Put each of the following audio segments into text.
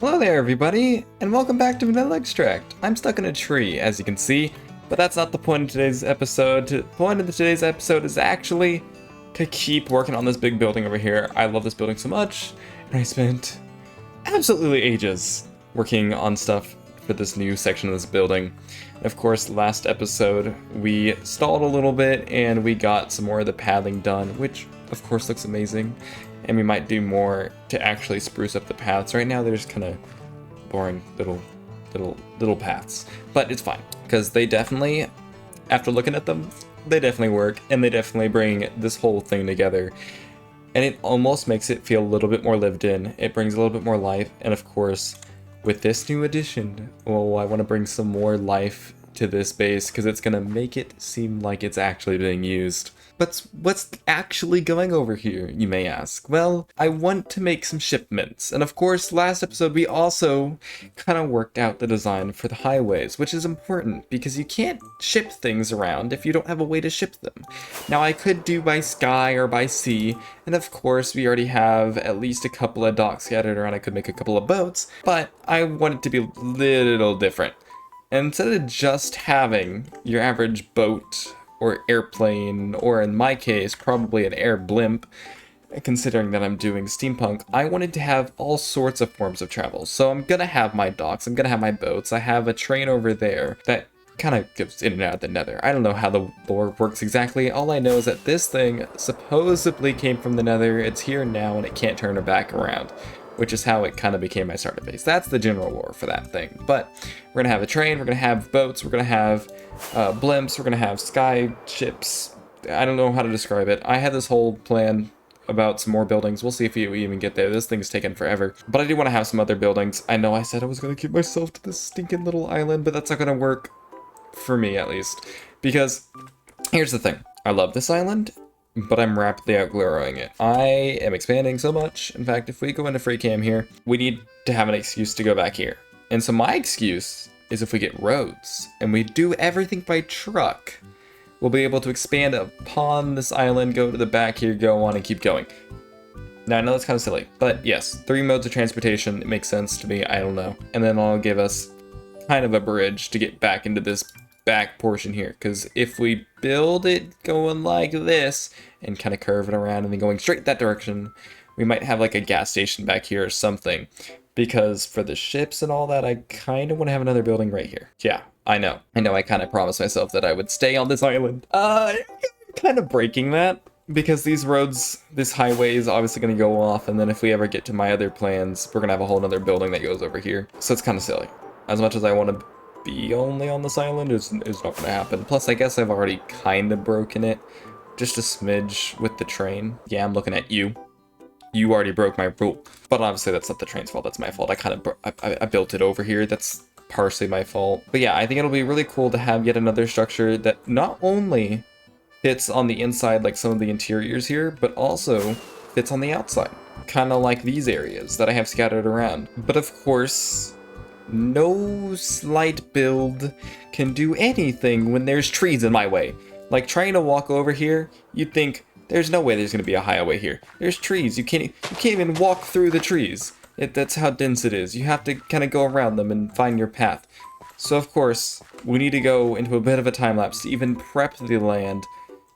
Hello there everybody, and welcome back to Vanilla Extract. I'm stuck in a tree, as you can see, but that's not the point of today's episode. The point of today's episode is actually to keep working on this big building over here. I love this building so much, and I spent absolutely ages working on stuff for this new section of this building. And of course, last episode we stalled a little bit, and we got some more of the pathing done, which of course looks amazing. And we might do more to actually spruce up the paths. Right now they're just kind of boring little paths. But it's fine, because they definitely, after looking at them, they definitely work, and they definitely bring this whole thing together. And it almost makes it feel a little bit more lived in. It brings a little bit more life, and of course, with this new addition, well, I want to bring some more life to this base, because it's going to make it seem like it's actually being used. But what's actually going over here, you may ask? Well, I want to make some shipments. And of course, last episode we also kind of worked out the design for the highways, which is important because you can't ship things around if you don't have a way to ship them. Now, I could do by sky or by sea, and of course we already have at least a couple of docks scattered around. I could make a couple of boats, but I want it to be a little different. And instead of just having your average boat or airplane, or in my case, probably an air blimp, considering that I'm doing steampunk, I wanted to have all sorts of forms of travel. So I'm gonna have my docks, I'm gonna have my boats, I have a train over there that kind of goes in and out of the nether. I don't know how the lore works exactly. All I know is that this thing supposedly came from the nether, it's here now, and it can't turn it back around, which is how it kind of became my starter base. That's the general lore for that thing. But we're gonna have a train, we're gonna have boats, we're gonna have blimps, we're gonna have sky ships. I don't know how to describe it. I had this whole plan about some more buildings. We'll see if we even get there. This thing's taken forever. But I do want to have some other buildings. I know I said I was gonna keep myself to this stinking little island, but that's not gonna work for me, at least. Because here's the thing. I love this island, but I'm rapidly outgrowing it. I am expanding so much. In fact, if we go into free cam here, we need to have an excuse to go back here. And so my excuse is if we get roads and we do everything by truck, we'll be able to expand upon this island, go to the back here, go on and keep going. Now I know that's kind of silly, but yes, 3 modes of transportation, it makes sense to me, I don't know. And then I'll give us kind of a bridge to get back into this back portion here, because if we build it going like this and kind of curve it around and then going straight that direction, we might have like a gas station back here or something, because for the ships and all that, I kind of want to have another building right here. Yeah, I know I kind of promised myself that I would stay on this island. Kind of breaking that, because these roads, this highway is obviously going to go off, and then if we ever get to my other plans, we're going to have a whole other building that goes over here. So it's kind of silly. As much as I want to be only on this island, it's not going to happen. Plus, I guess I've already kind of broken it. Just a smidge with the train. Yeah, I'm looking at you. You already broke my rule. But obviously, that's not the train's fault. That's my fault. I built it over here. That's partially my fault. But yeah, I think it'll be really cool to have yet another structure that not only fits on the inside like some of the interiors here, but also fits on the outside. Kind of like these areas that I have scattered around. But of course, no slight build can do anything when there's trees in my way. Like trying to walk over here, you'd think there's no way there's going to be a highway here. There's trees. You can't even walk through the trees. That's how dense it is. You have to kind of go around them and find your path. So of course, we need to go into a bit of a time lapse to even prep the land,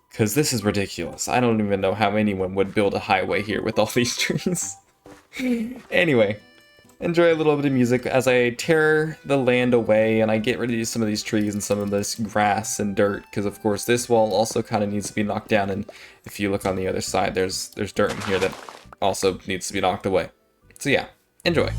because this is ridiculous. I don't even know how anyone would build a highway here with all these trees. Anyway, enjoy a little bit of music as I tear the land away and I get rid of some of these trees and some of this grass and dirt, because of course this wall also kind of needs to be knocked down, and if you look on the other side, there's dirt in here that also needs to be knocked away. So yeah, enjoy.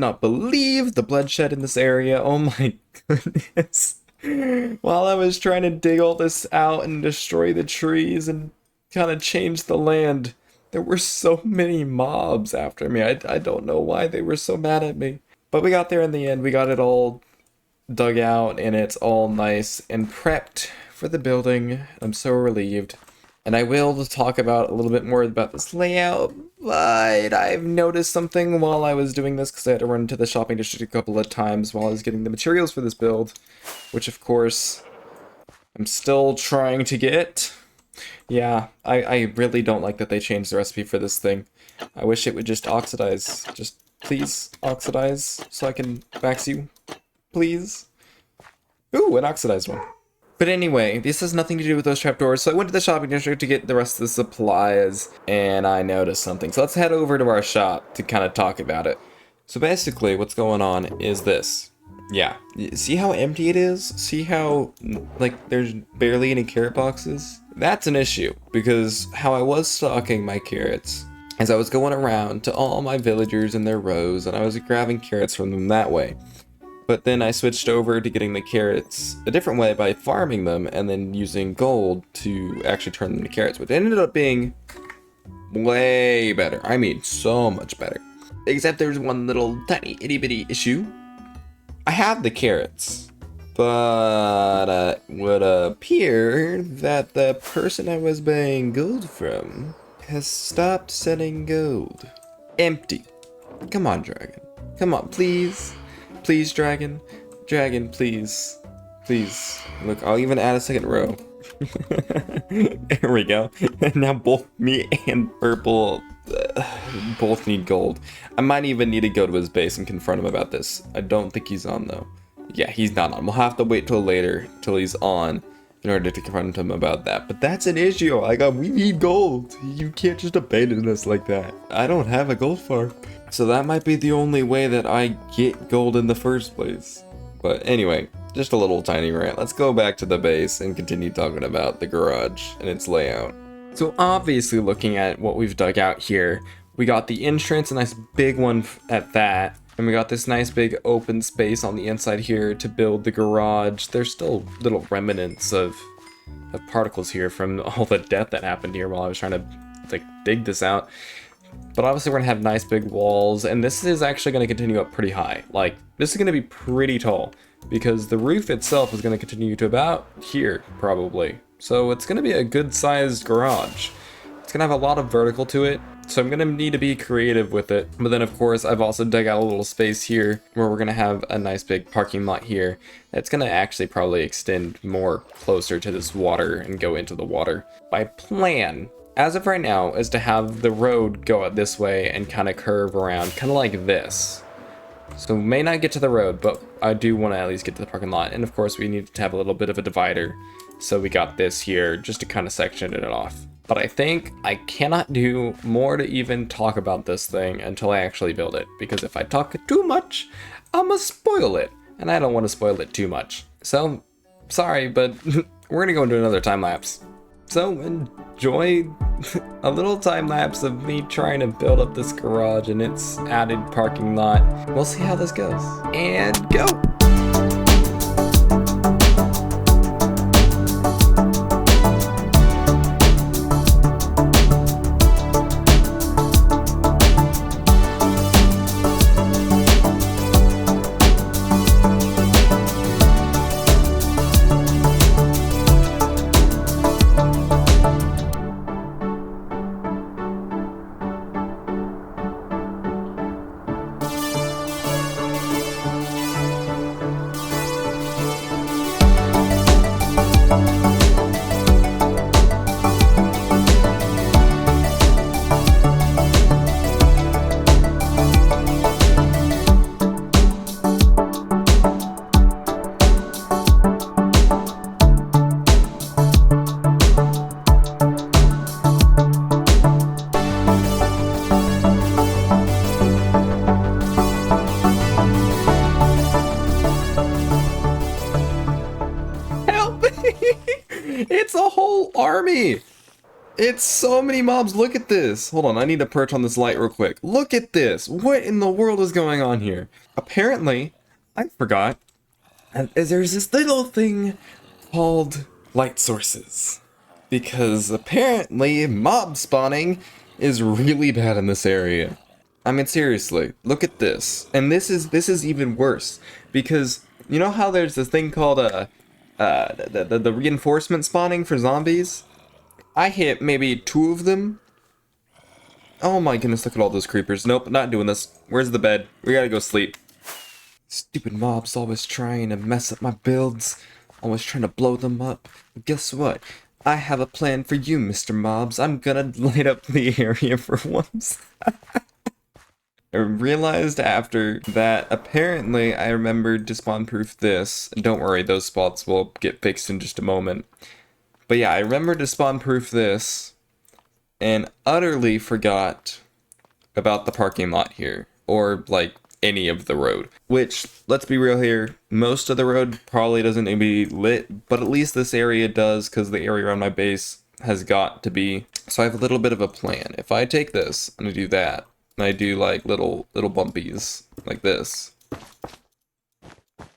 not believe the bloodshed in this area. Oh my goodness. While I was trying to dig all this out and destroy the trees and kind of change the land, there were so many mobs after me. I don't know why they were so mad at me. But we got there in the end. We got it all dug out and it's all nice and prepped for the building. I'm so relieved. And I will talk about a little bit more about this layout, but I've noticed something while I was doing this because I had to run to the shopping district a couple of times while I was getting the materials for this build, which of course I'm still trying to get. Yeah, I really don't like that they changed the recipe for this thing. I wish it would just oxidize. Just please oxidize so I can wax you. Please. Ooh, an oxidized one. But anyway, this has nothing to do with those trapdoors, so I went to the shopping district to get the rest of the supplies, and I noticed something. So let's head over to our shop to kind of talk about it. So basically, what's going on is this. Yeah, see how empty it is? See how, like, there's barely any carrot boxes? That's an issue, because how I was stocking my carrots is I was going around to all my villagers in their rows, and I was grabbing carrots from them that way. But then I switched over to getting the carrots a different way by farming them and then using gold to actually turn them into carrots, which ended up being way better. I mean, so much better. Except there's one little tiny itty bitty issue. I have the carrots, but it would appear that the person I was buying gold from has stopped selling gold. Empty. Come on, dragon. Come on, please. Please, dragon. Dragon, please. Please. Look, I'll even add a second row. There we go. And now both me and Purple both need gold. I might even need to go to his base and confront him about this. I don't think he's on, though. Yeah, he's not on. We'll have to wait till later, till he's on, in order to confront him about that. But that's an issue. We need gold. You can't just abandon us like that. I don't have a gold farm. So that might be the only way that I get gold in the first place. But anyway, just a little tiny rant. Let's go back to the base and continue talking about the garage and its layout. So obviously looking at what we've dug out here, we got the entrance, a nice big one at that. And we got this nice big open space on the inside here to build the garage. There's still little remnants of particles here from all the death that happened here while I was trying to dig this out. But obviously we're gonna have nice big walls, and this is actually gonna continue up pretty high. Like, this is gonna be pretty tall because the roof itself is gonna continue to about here, probably. So it's gonna be a good sized garage. It's gonna have a lot of vertical to it, so I'm gonna need to be creative with it. But then of course, I've also dug out a little space here where we're gonna have a nice big parking lot here. That's gonna actually probably extend more closer to this water and go into the water. My plan, as of right now, is to have the road go out this way and kind of curve around, kind of like this. So we may not get to the road, but I do want to at least get to the parking lot. And of course, we need to have a little bit of a divider. So we got this here just to kind of section it off. But I think I cannot do more to even talk about this thing until I actually build it. Because if I talk too much, I'ma spoil it. And I don't want to spoil it too much. So, sorry, but we're gonna go into another time lapse. So enjoy a little time lapse of me trying to build up this garage and its added parking lot. We'll see how this goes. And go! It's a whole army. It's so many mobs. Look at this. Hold on, I need to perch on this light real quick. Look at this. What in the world is going on here? Apparently, I forgot, there's this little thing called light sources. Because apparently mob spawning is really bad in this area. I mean, seriously, look at this. And this is even worse. Because you know how there's this thing called the reinforcement spawning for zombies? I hit maybe 2 of them. Oh my goodness, look at all those creepers. Nope, not doing this. Where's the bed? We gotta go sleep. Stupid mobs always trying to mess up my builds. Always trying to blow them up. But guess what? I have a plan for you, Mr. Mobs. I'm gonna light up the area for once. I realized after that, apparently I remembered to spawn-proof this. And don't worry, those spots will get fixed in just a moment. But yeah, I remembered to spawn-proof this, and utterly forgot about the parking lot here, or like any of the road. Which, let's be real here, most of the road probably doesn't need to be lit, but at least this area does, because the area around my base has got to be. So I have a little bit of a plan. If I take this, and I do that, and I do like little bumpies, like this,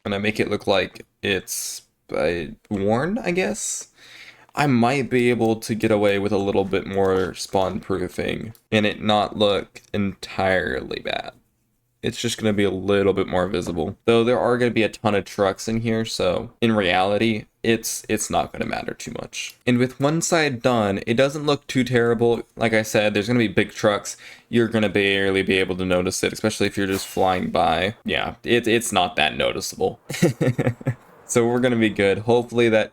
and I make it look like it's worn, I guess, I might be able to get away with a little bit more spawn proofing and it not look entirely bad. It's just going to be a little bit more visible. Though there are going to be a ton of trucks in here, so in reality, it's not going to matter too much. And with one side done, it doesn't look too terrible. Like I said, there's going to be big trucks. You're going to barely be able to notice it, especially if you're just flying by. Yeah, it's not that noticeable. So we're going to be good. Hopefully that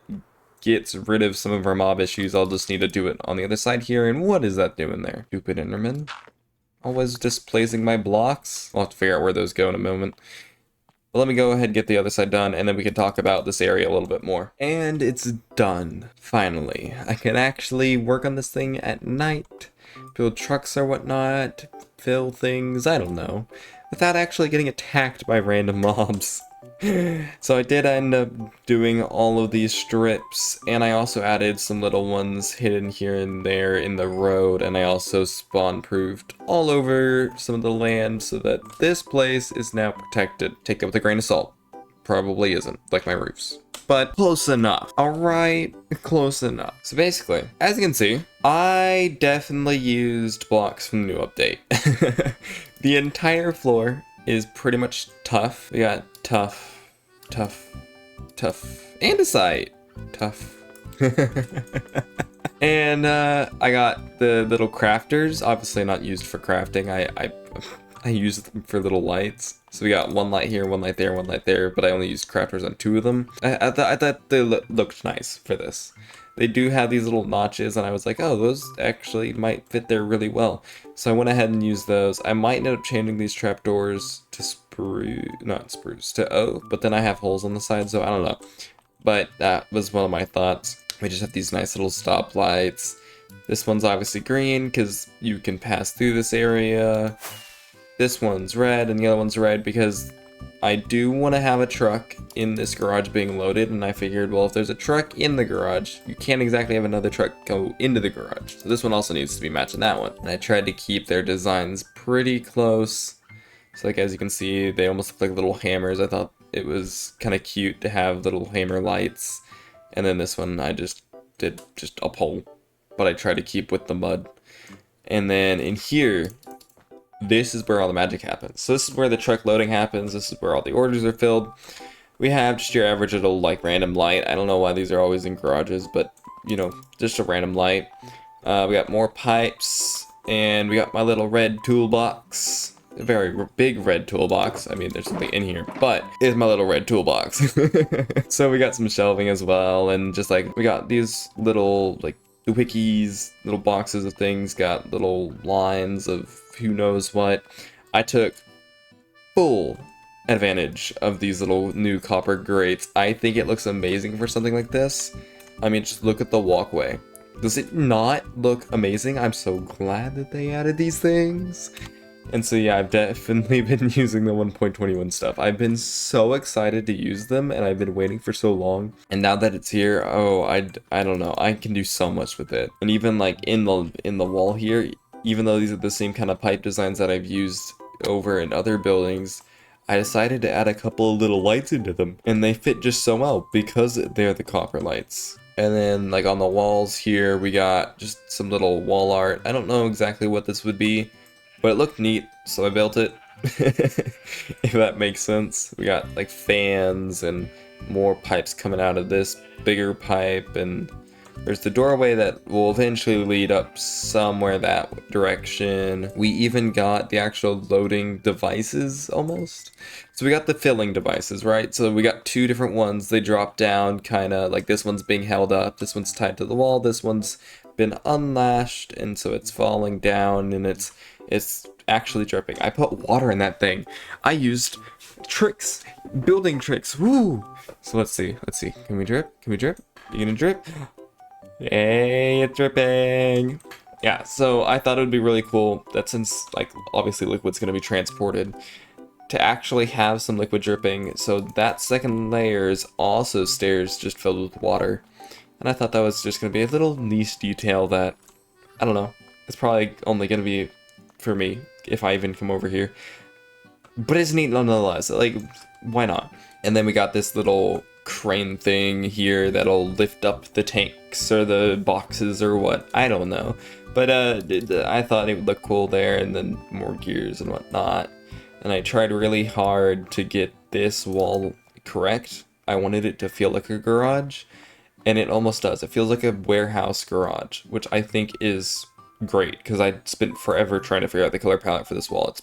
gets rid of some of our mob issues. I'll just need to do it on the other side here. And what is that doing there? Stupid Enderman. Always displacing my blocks. I'll have to figure out where those go in a moment. But let me go ahead and get the other side done, and then we can talk about this area a little bit more. And it's done. Finally. I can actually work on this thing at night. Build trucks or whatnot. Fill things, I don't know. Without actually getting attacked by random mobs. So I did end up doing all of these strips, and I also added some little ones hidden here and there in the road, and I also spawn-proofed all over some of the land so that this place is now protected. Take it with a grain of salt. Probably isn't, like my roofs. But close enough. Alright, close enough. So basically, as you can see, I definitely used blocks from the new update. The entire floor is pretty much tough. We got tough, andesite, tough. And I got the little crafters, obviously not used for crafting. I use them for little lights. So we got one light here, one light there, but I only used crafters on 2 of them. I thought they looked nice for this. They do have these little notches, and I was like, oh, those actually might fit there really well. So I went ahead and used those. I might end up changing these trapdoors to to oak, but then I have holes on the side, so I don't know. But that was one of my thoughts. We just have these nice little stoplights. This one's obviously green, because you can pass through this area. This one's red, and the other one's red, because I do want to have a truck in this garage being loaded, and I figured, well, if there's a truck in the garage, you can't exactly have another truck go into the garage. So this one also needs to be matching that one. And I tried to keep their designs pretty close. So like, as you can see, they almost look like little hammers. I thought it was kind of cute to have little hammer lights. And then this one, I just did just a pole, but I tried to keep with the mud. And then in here, this is where all the magic happens. So this is where the truck loading happens. This is where all the orders are filled. We have just your average little like random light. I don't know why these are always in garages, but you know, just a random light. We got more pipes, and we got my little red toolbox. A very big red toolbox. I mean, there's something in here, but it's my little red toolbox. So we got some shelving as well, and just like we got these little like wikis, little boxes of things, got little lines of who knows what. I took full advantage of these little new copper grates. I think it looks amazing for something like this. I mean, just look at the walkway. Does it not look amazing? I'm so glad that they added these things. And so yeah, I've definitely been using the 1.21 stuff. I've been so excited to use them, and I've been waiting for so long. And now that it's here, oh, I don't know, I can do so much with it. And even like in the wall here, even though these are the same kind of pipe designs that I've used over in other buildings, I decided to add a couple of little lights into them, and they fit just so well because they're the copper lights. And then like on the walls here, we got just some little wall art. I don't know exactly what this would be, but it looked neat, so I built it. If that makes sense. We got like fans and more pipes coming out of this bigger pipe, and there's the doorway that will eventually lead up somewhere that direction. We even got the actual loading devices almost. So we got the filling devices, right? So we got two different ones. They drop down kind of like this one's being held up. This one's tied to the wall. This one's been unlashed, and so it's falling down, and it's actually dripping. I put water in that thing. I used tricks, building tricks. Woo! So let's see. Can we drip? Can we drip? You gonna drip? Hey, it's dripping. Yeah, so I thought it would be really cool that since, like, obviously liquid's going to be transported, to actually have some liquid dripping, so that second layer is also stairs just filled with water. And I thought that was just going to be a little niche detail that, I don't know, it's probably only going to be for me if I even come over here. But it's neat nonetheless, like, why not? And then we got this little crane thing here that'll lift up the tanks or the boxes or what, I don't know, but I thought it would look cool there, and then more gears and whatnot. And I tried really hard to get this wall correct. I wanted it to feel like a garage, and it almost does. It feels like a warehouse garage, which I think is great, because I spent forever trying to figure out the color palette for this wall.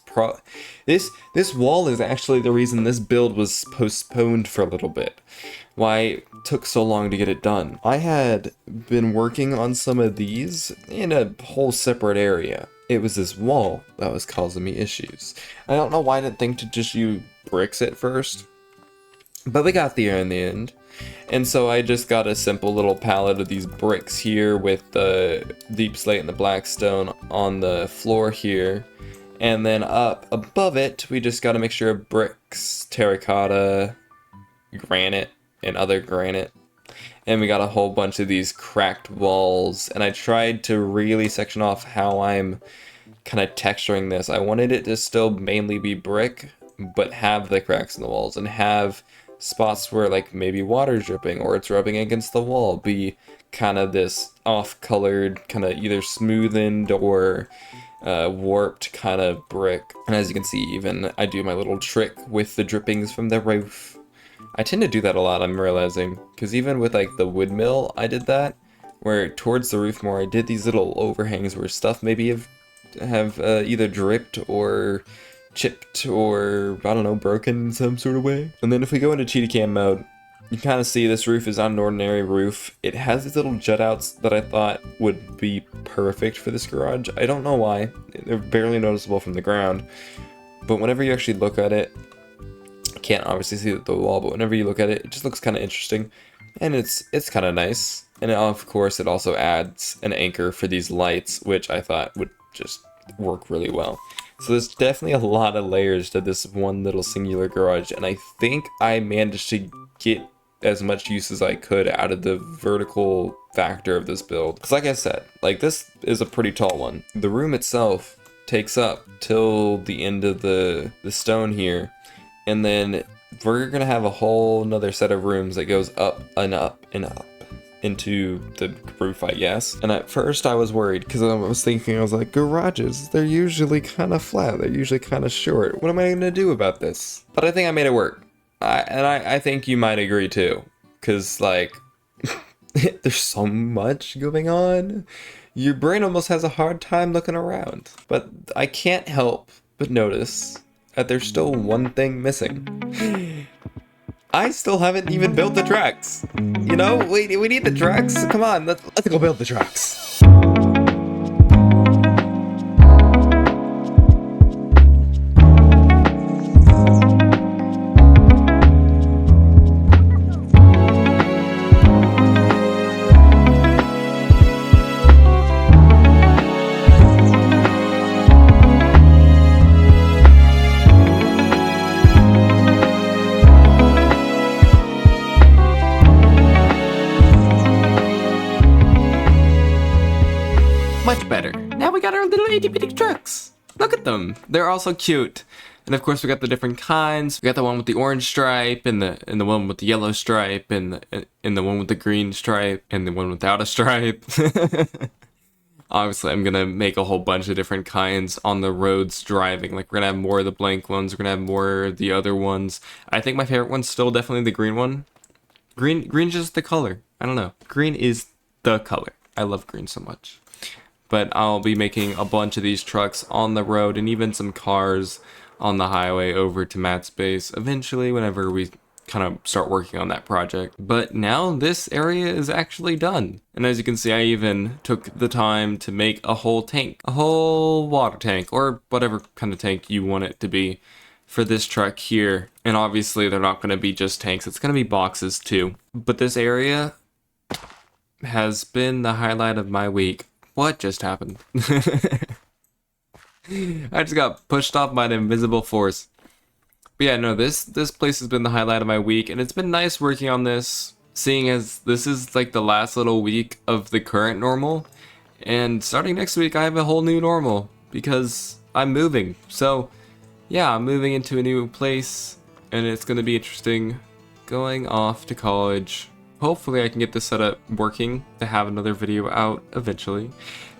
This wall is actually the reason this build was postponed for a little bit. Why it took so long to get it done. I had been working on some of these in a whole separate area. It was this wall that was causing me issues. I don't know why I didn't think to just use bricks at first, but we got there in the end. And so I just got a simple little palette of these bricks here with the deep slate and the black stone on the floor here. And then up above it, we just got a mixture of bricks, terracotta, granite, and other granite. And we got a whole bunch of these cracked walls. And I tried to really section off how I'm kind of texturing this. I wanted it to still mainly be brick, but have the cracks in the walls and have spots where like maybe water's dripping or it's rubbing against the wall, be kind of this off-colored, kind of either smoothened or warped kind of brick. And as you can see, even I do my little trick with the drippings from the roof. I tend to do that a lot, I'm realizing, because even with like the wood mill, I did that, where towards the roof more, I did these little overhangs where stuff maybe have either dripped or chipped or, I don't know, broken in some sort of way. And then if we go into cheetah cam mode, you kind of see this roof is not an ordinary roof. It has these little jut outs that I thought would be perfect for this garage. I don't know why. They're barely noticeable from the ground. But whenever you actually look at it, you can't obviously see the wall, but whenever you look at it, it just looks kind of interesting. And it's kind of nice. And of course, it also adds an anchor for these lights, which I thought would just work really well. So there's definitely a lot of layers to this one little singular garage, and I think I managed to get as much use as I could out of the vertical factor of this build. Because like I said, like this is a pretty tall one. The room itself takes up till the end of the stone here, and then we're gonna have a whole nother set of rooms that goes up and up and up into the roof, I guess. And at first I was worried because I was thinking, I was like, garages, they're usually kind of flat, they're usually kind of short. What am I gonna do about this? But I think I made it work. I think you might agree too, because like there's so much going on. Your brain almost has a hard time looking around. But I can't help but notice that there's still one thing missing. I still haven't even built the tracks. You know, we need the tracks. Come on, let's go build the tracks. Much better. Now we got our little itty bitty trucks. Look at them. They're all so cute. And of course we got the different kinds. We got the one with the orange stripe, and the one with the yellow stripe, and the one with the green stripe, and the one without a stripe. Obviously I'm gonna make a whole bunch of different kinds on the roads driving. Like we're gonna have more of the blank ones, we're gonna have more of the other ones. I think my favorite one's still definitely the green one. Green's just the color. I don't know. Green is the color. I love green so much. But I'll be making a bunch of these trucks on the road, and even some cars on the highway over to Matt's base eventually, whenever we kind of start working on that project. But now this area is actually done. And as you can see, I even took the time to make a whole tank, a whole water tank, or whatever kind of tank you want it to be for this truck here. And obviously they're not going to be just tanks, it's going to be boxes too. But this area has been the highlight of my week. What just happened? I just got pushed off by an invisible force. But yeah, no, this place has been the highlight of my week, and it's been nice working on this, seeing as this is like the last little week of the current normal. And starting next week, I have a whole new normal, because I'm moving. So yeah, I'm moving into a new place, and it's going to be interesting going off to college. Hopefully I can get this setup working to have another video out eventually.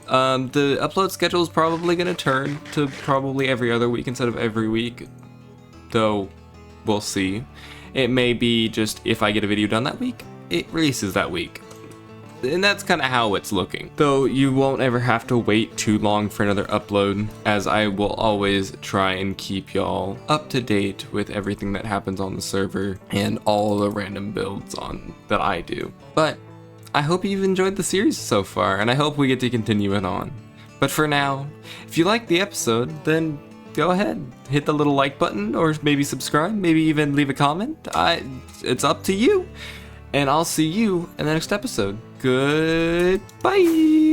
The upload schedule is probably going to turn to probably every other week instead of every week, though we'll see. It may be just if I get a video done that week, it releases that week. And that's kind of how it's looking. Though you won't ever have to wait too long for another upload, as I will always try and keep y'all up to date with everything that happens on the server and all the random builds on that I do. But I hope you've enjoyed the series so far, and I hope we get to continue it on. But for now, if you liked the episode, then go ahead, hit the little like button, or maybe subscribe, maybe even leave a comment. It's up to you. And I'll see you in the next episode. Goodbye!